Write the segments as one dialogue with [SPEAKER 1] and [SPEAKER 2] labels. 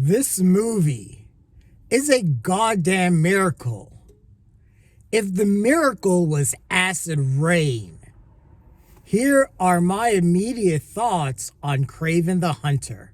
[SPEAKER 1] This movie is a goddamn miracle. If the miracle was acid rain, here are my immediate thoughts on Kraven the Hunter.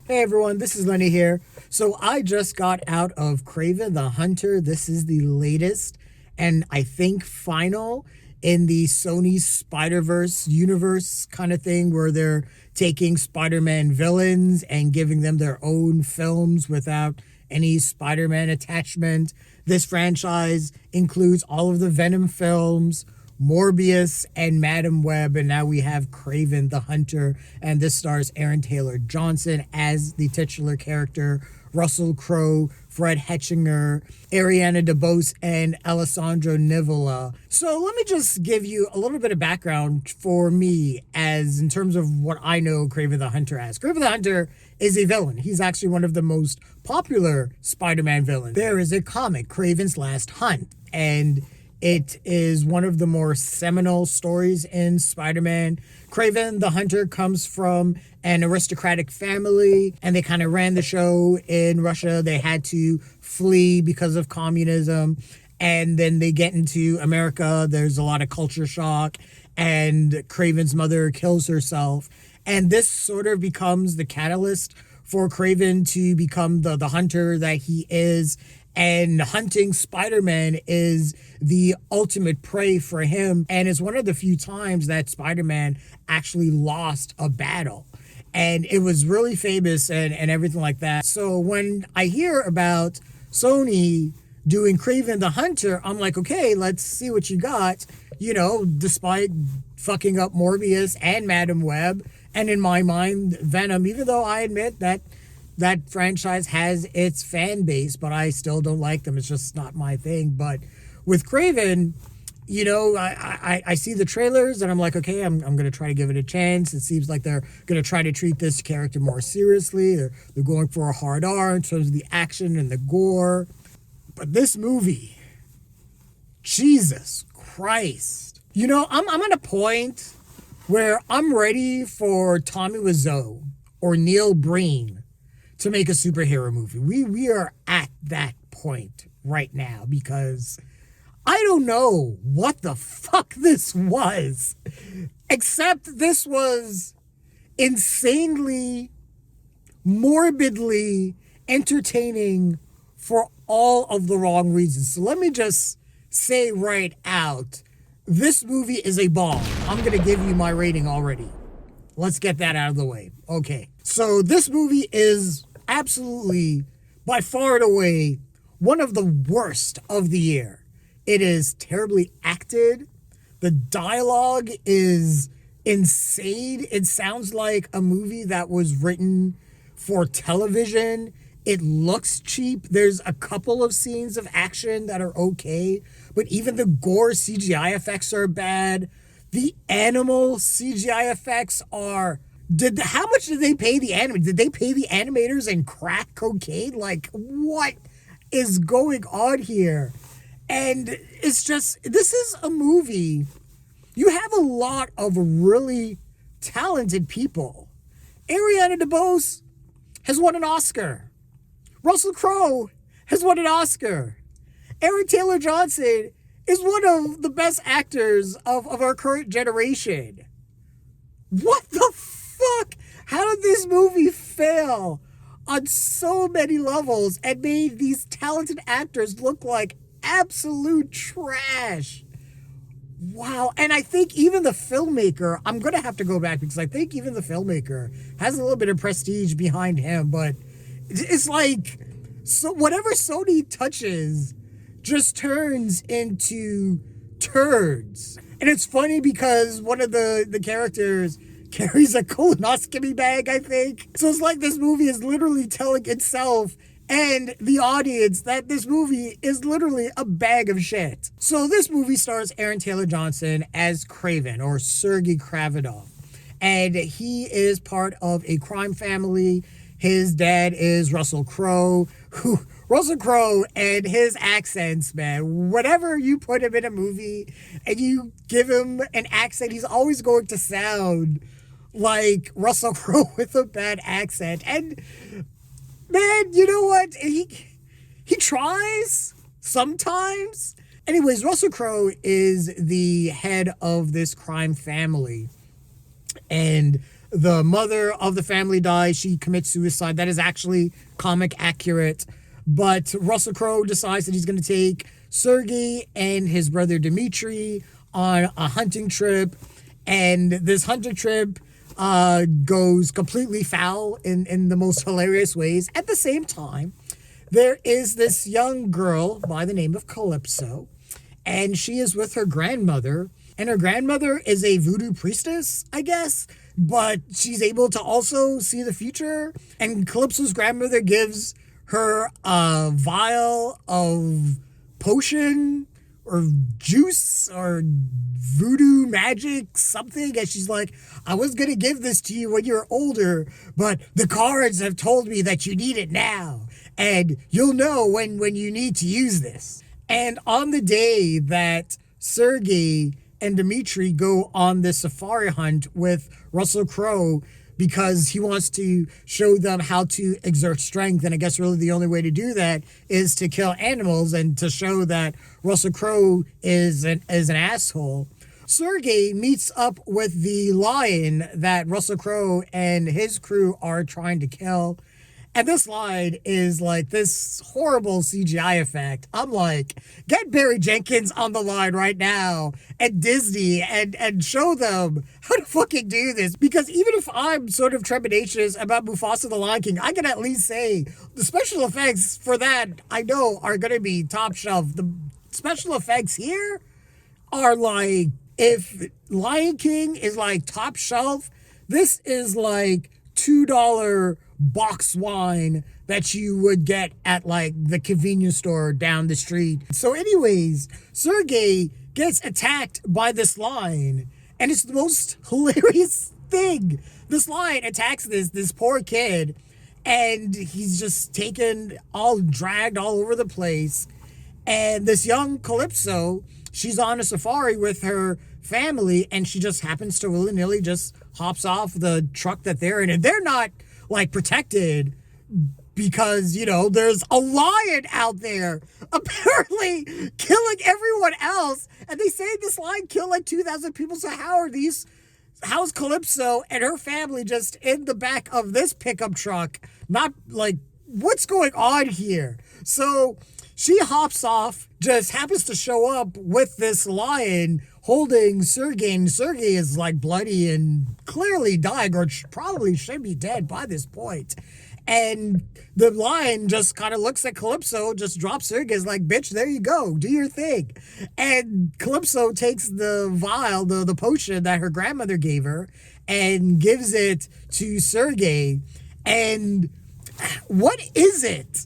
[SPEAKER 1] Hey everyone, this is Lenny here. So I just got out of Kraven the Hunter. This is the latest and I think final in the Sony Spider-verse universe kind of thing, where they're taking Spider-Man villains and giving them their own films without any Spider-Man attachment. This franchise includes all of the Venom films, Morbius, and Madam Web, and now we have Kraven the Hunter, and this stars Aaron Taylor Johnson as the titular character, Russell Crowe, Fred Hechinger, Ariana DeBose, and Alessandro Nivola. So let me just give you a little bit of background for me as in terms of what I know Kraven the Hunter as. Kraven the Hunter is a villain. He's actually one of the most popular Spider-Man villains. There is a comic, Kraven's Last Hunt, and it is one of the more seminal stories in Spider-Man. Kraven the Hunter comes from an aristocratic family, and they kind of ran the show in Russia. They had to flee because of communism, and then they get into America. There's a lot of culture shock, and Kraven's mother kills herself. And this sort of becomes the catalyst for Kraven to become the hunter that he is. And hunting Spider-Man is the ultimate prey for him. And it's one of the few times that Spider-Man actually lost a battle. And it was really famous and everything like that. So when I hear about Sony doing Kraven the Hunter, I'm like, okay, let's see what you got. You know, despite fucking up Morbius and Madam Web, and in my mind, Venom, even though I admit that franchise has its fan base, but I still don't like them. It's just not my thing. But with Kraven, you know, I see the trailers and I'm like, okay, I'm going to try to give it a chance. It seems like they're going to try to treat this character more seriously. They're going for a hard R in terms of the action and the gore. But this movie, Jesus Christ. You know, I'm at a point where I'm ready for Tommy Wiseau or Neil Breen to make a superhero movie. We are at that point right now, because I don't know what the fuck this was, except this was insanely, morbidly entertaining for all of the wrong reasons. So let me just say right out, this movie is a bomb. I'm going to give you my rating already. Let's get that out of the way. Okay. So this movie is absolutely, by far and away, one of the worst of the year. It is terribly acted. The dialogue is insane. It sounds like a movie that was written for television. It looks cheap. There's a couple of scenes of action that are okay, but even the gore CGI effects are bad. The animal CGI effects are... How much did they pay the animators? Did they pay the animators in crack cocaine? Like, what is going on here? And it's just, this is a movie. You have a lot of really talented people. Ariana DeBose has won an Oscar. Russell Crowe has won an Oscar. Aaron Taylor Johnson is one of the best actors of our current generation. What the fuck? How did this movie fail on so many levels and made these talented actors look like absolute trash? Wow. And I think even the filmmaker, I'm going to have to go back because I think even the filmmaker has a little bit of prestige behind him, but it's like, so whatever Sony touches just turns into turds. And it's funny because one of the characters carries a colonoscopy bag, I think. So it's like this movie is literally telling itself and the audience that this movie is literally a bag of shit. So this movie stars Aaron Taylor Johnson as Kraven, or Sergei Kravinoff. And he is part of a crime family. His dad is Russell Crowe, who Russell Crowe and his accents, man. Whenever you put him in a movie and you give him an accent, he's always going to sound like Russell Crowe with a bad accent. And man, you know what? He tries sometimes. Anyways, Russell Crowe is the head of this crime family. And the mother of the family dies. She commits suicide. That is actually comic accurate. But Russell Crowe decides that he's going to take Sergei and his brother Dmitri on a hunting trip. And this hunting trip goes completely foul in the most hilarious ways. At the same time, there is this young girl by the name of Calypso, and she is with her grandmother, and her grandmother is a voodoo priestess, I guess, but she's able to also see the future, and Calypso's grandmother gives her a vial of potion or juice or voodoo magic something, and she's like, I was gonna give this to you when you're older, but the cards have told me that you need it now, and you'll know when you need to use this. And on the day that Sergei and Dmitri go on this safari hunt with Russell Crowe, because he wants to show them how to exert strength. And I guess really the only way to do that is to kill animals and to show that Russell Crowe is an asshole. Sergei meets up with the lion that Russell Crowe and his crew are trying to kill. And this line is like this horrible CGI effect. I'm like, get Barry Jenkins on the line right now at Disney and show them how to fucking do this. Because even if I'm sort of trepidatious about Mufasa the Lion King, I can at least say the special effects for that I know are going to be top shelf. The special effects here are like, if Lion King is like top shelf, this is like $2 box wine that you would get at like the convenience store down the street. So anyways, Sergei gets attacked by this lion, and it's the most hilarious thing. This lion attacks this poor kid, and he's just taken all dragged all over the place. And this young Calypso, she's on a safari with her family, and she just happens to willy-nilly just hops off the truck that they're in, and they're not like protected because, you know, there's a lion out there apparently killing everyone else, and they say this lion killed like 2,000 people. So how's Calypso and her family just in the back of this pickup truck? Not like, what's going on here? So she hops off, just happens to show up with this lion holding Sergei, and Sergei is like bloody and clearly dying, or probably should be dead by this point. And the lion just kind of looks at Calypso, just drops Sergei, is like, bitch, there you go, do your thing. And Calypso takes the vial, the potion that her grandmother gave her, and gives it to Sergei. And what is it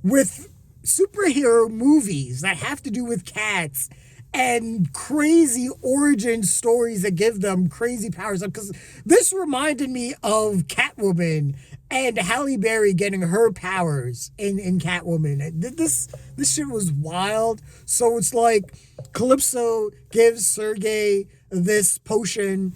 [SPEAKER 1] with superhero movies that have to do with cats and crazy origin stories that give them crazy powers? Because this reminded me of Catwoman and Halle Berry getting her powers in Catwoman. This shit was wild. So it's like Calypso gives Sergei this potion,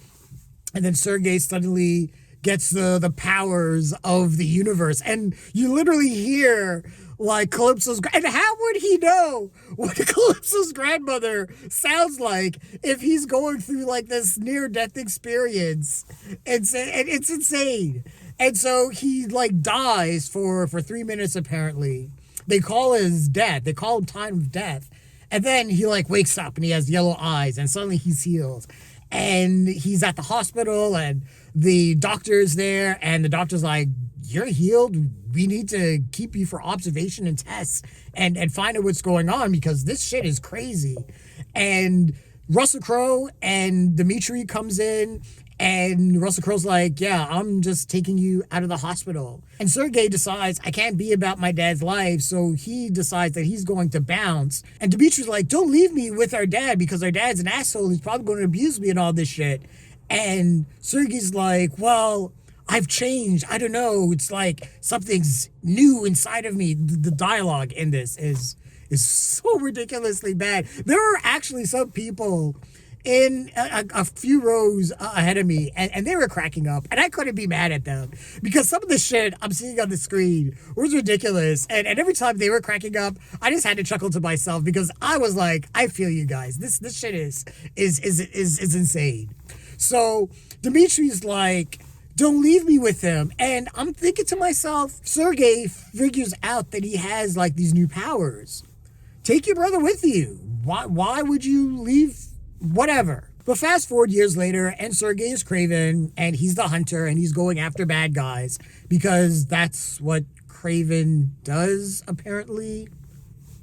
[SPEAKER 1] and then Sergei suddenly gets the powers of the universe. And you literally hear like Calypso's, and how would he know what Calypso's grandmother sounds like if he's going through like this near-death experience? It's insane. And so he like dies for 3 minutes apparently. They call his death. They call him time of death. And then he like wakes up and he has yellow eyes, and suddenly he's healed. And he's at the hospital, and the doctor's there, and the doctor's like, you're healed. We need to keep you for observation and tests and find out what's going on, because this shit is crazy. And Russell Crowe and Dmitri comes in, and Russell Crowe's like, yeah, I'm just taking you out of the hospital. And Sergei decides, I can't be about my dad's life, so he decides that he's going to bounce. And Dimitri's like, don't leave me with our dad, because our dad's an asshole. He's probably going to abuse me and all this shit. And Sergei's like, well, I've changed. I don't know. It's like something's new inside of me. The dialogue in this is so ridiculously bad. There are actually some people in a few rows ahead of me, and they were cracking up, and I couldn't be mad at them because some of the shit I'm seeing on the screen was ridiculous, and every time they were cracking up, I just had to chuckle to myself because I was like, I feel you guys. This shit is insane. So Dimitri's like, don't leave me with him. And I'm thinking to myself, Sergei figures out that he has like these new powers. Take your brother with you. Why would you leave? Whatever. But fast forward years later, and Sergei is Kraven, and he's the hunter, and he's going after bad guys because that's what Kraven does, apparently.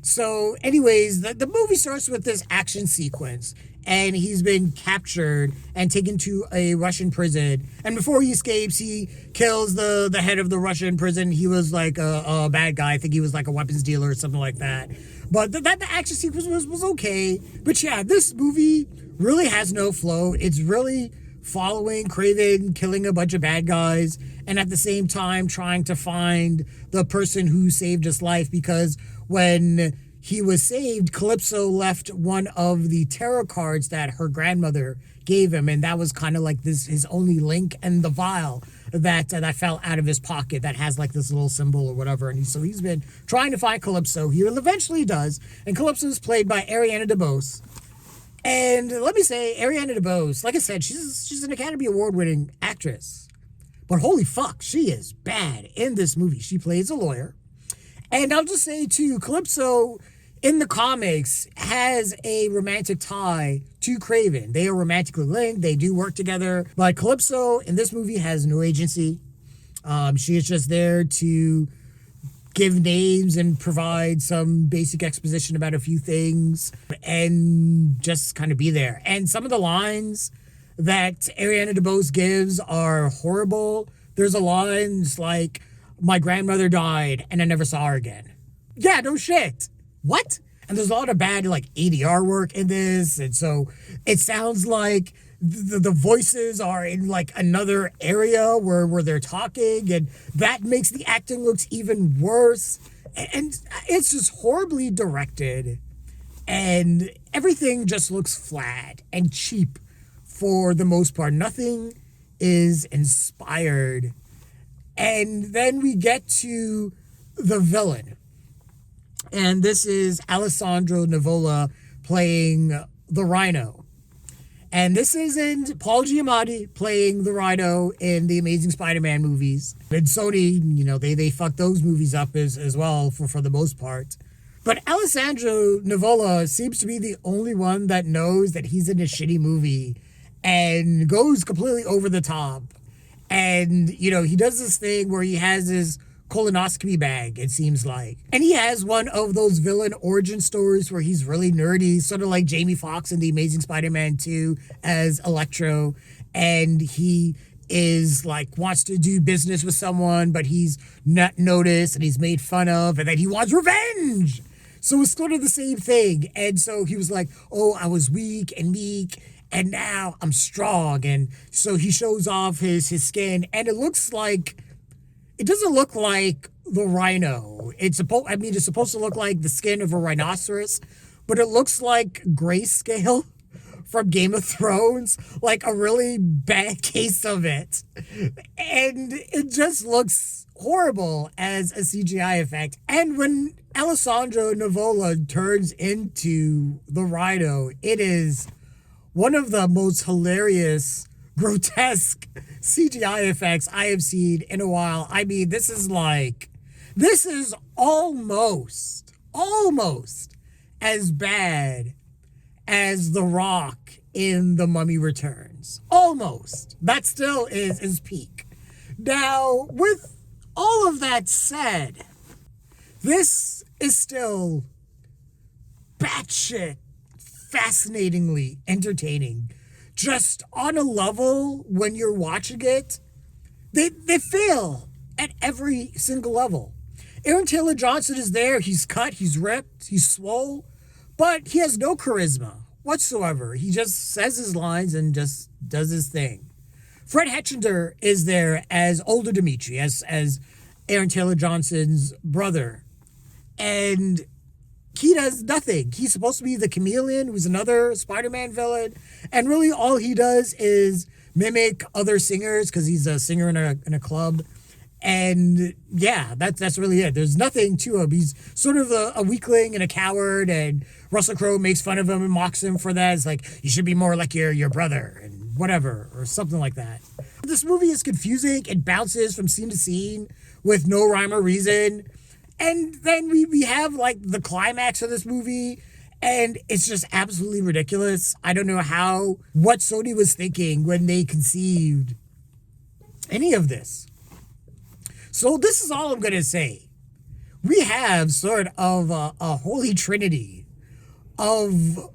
[SPEAKER 1] So, anyways, the movie starts with this action sequence, and he's been captured and taken to a Russian prison. And before he escapes, he kills the head of the Russian prison. He was like a bad guy. I think he was like a weapons dealer or something like that. But the action sequence was okay. But yeah, this movie really has no flow. It's really following Kraven killing a bunch of bad guys and at the same time trying to find the person who saved his life, because when he was saved, Calypso left one of the tarot cards that her grandmother gave him, and that was kind of like his only link, and the vial that fell out of his pocket that has like this little symbol or whatever. And so he's been trying to find Calypso. He eventually does, and Calypso is played by Ariana DeBose. And let me say, Ariana DeBose, like I said, she's an Academy Award-winning actress. But holy fuck, she is bad in this movie. She plays a lawyer. And I'll just say, too, Calypso in the comics has a romantic tie to Kraven. They are romantically linked. They do work together. But Calypso in this movie has no agency. She is just there to give names and provide some basic exposition about a few things and just kind of be there. And some of the lines that Ariana DeBose gives are horrible. There's a line like, my grandmother died and I never saw her again. Yeah, no shit. What? And there's a lot of bad like ADR work in this. And so it sounds like the voices are in like another area where they're talking, and that makes the acting looks even worse. And it's just horribly directed, and everything just looks flat and cheap for the most part. Nothing is inspired. And then we get to the villain. And this is Alessandro Nivola playing the Rhino. And this isn't Paul Giamatti playing the Rhino in the Amazing Spider-Man movies. And Sony, they fucked those movies up as well for the most part. But Alessandro Nivola seems to be the only one that knows that he's in a shitty movie and goes completely over the top. And, he does this thing where he has his colonoscopy bag, it seems like. And he has one of those villain origin stories where he's really nerdy, sort of like Jamie Foxx in The Amazing Spider-Man 2 as Electro. And he is like, wants to do business with someone, but he's not noticed and he's made fun of, and then he wants revenge. So it's sort of the same thing. And so he was like, oh, I was weak and meek, and now I'm strong. And so he shows off his skin, and it doesn't look like the Rhino. It's supposed to look like the skin of a rhinoceros, but it looks like grayscale from Game of Thrones, like a really bad case of it. And it just looks horrible as a CGI effect. And when Alessandro Nivola turns into the Rhino, it is one of the most hilarious, grotesque CGI effects I have seen in a while. I mean, this is almost as bad as The Rock in The Mummy Returns. Almost. That still is peak. Now, with all of that said, this is still batshit fascinatingly entertaining. Just on a level, when you're watching it, they fail at every single level. Aaron Taylor Johnson is there. He's cut, he's ripped, he's swole, but he has no charisma whatsoever. He just says his lines and just does his thing. Fred Hechinger is there as older Dimitri, as Aaron Taylor Johnson's brother. And he does nothing. He's supposed to be the chameleon, who's another Spider-Man villain. And really all he does is mimic other singers because he's a singer in a club. And yeah, that's really it. There's nothing to him. He's sort of a weakling and a coward, and Russell Crowe makes fun of him and mocks him for that. It's like, you should be more like your brother and whatever, or something like that. This movie is confusing. It bounces from scene to scene with no rhyme or reason. And then we have like the climax of this movie, and it's just absolutely ridiculous. I don't know what Sony was thinking when they conceived any of this. So this is all I'm going to say. We have sort of a holy trinity of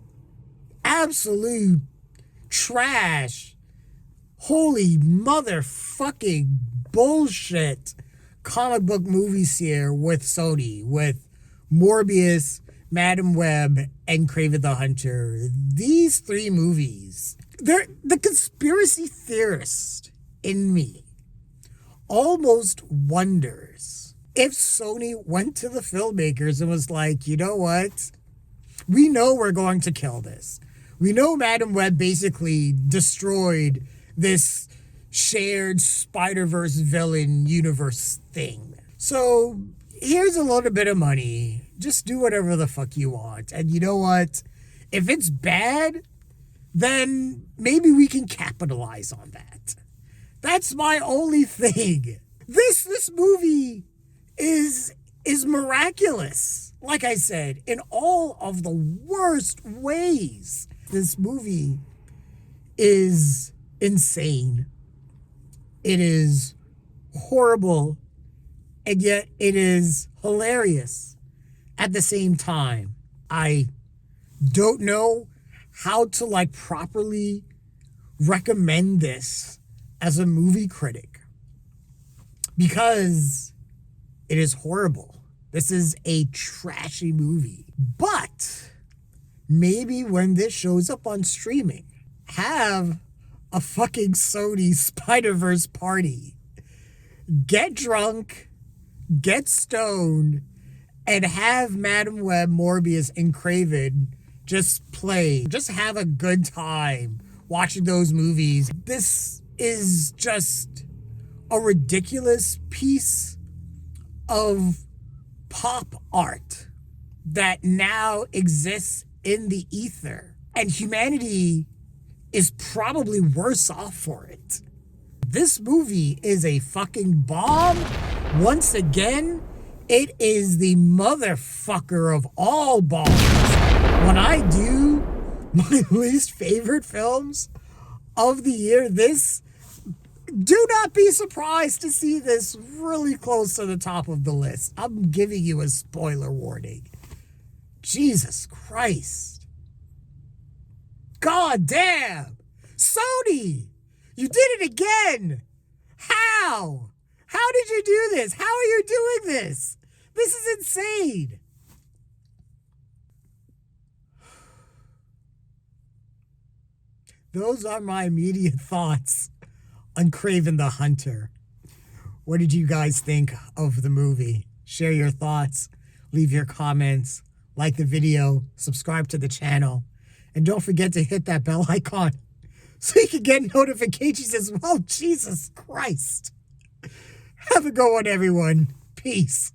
[SPEAKER 1] absolute trash, holy motherfucking bullshit comic book movies here with Sony, with Morbius, Madam Web, and Kraven the Hunter. These three movies, they're the conspiracy theorist in me almost wonders if Sony went to the filmmakers and was like, you know what? We know we're going to kill this. We know Madam Web basically destroyed this shared Spider-verse villain universe thing. So here's a little bit of money. Just do whatever the fuck you want. And you know what? If it's bad, then maybe we can capitalize on that. That's my only thing. This movie is miraculous. Like I said, in all of the worst ways. This movie is insane. It is horrible, and yet it is hilarious at the same time. I don't know how to properly recommend this as a movie critic, because it is horrible. This is a trashy movie. But maybe when this shows up on streaming, have a fucking Sony Spider-verse party. Get drunk, get stoned, and have Madam Web, Morbius, and Kraven just play. Just have a good time watching those movies. This is just a ridiculous piece of pop art that now exists in the ether. And humanity is probably worse off for it. This movie is a fucking bomb. Once again, it is the motherfucker of all bombs. When I do my least favorite films of the year, do not be surprised to see this really close to the top of the list. I'm giving you a spoiler warning. Jesus Christ. God damn. Sony, you did it again. How? How did you do this? How are you doing this? This is insane. Those are my immediate thoughts on Kraven the Hunter. What did you guys think of the movie? Share your thoughts, leave your comments, like the video, subscribe to the channel, and don't forget to hit that bell icon so you can get notifications as well. Jesus Christ. Have a good one, everyone. Peace.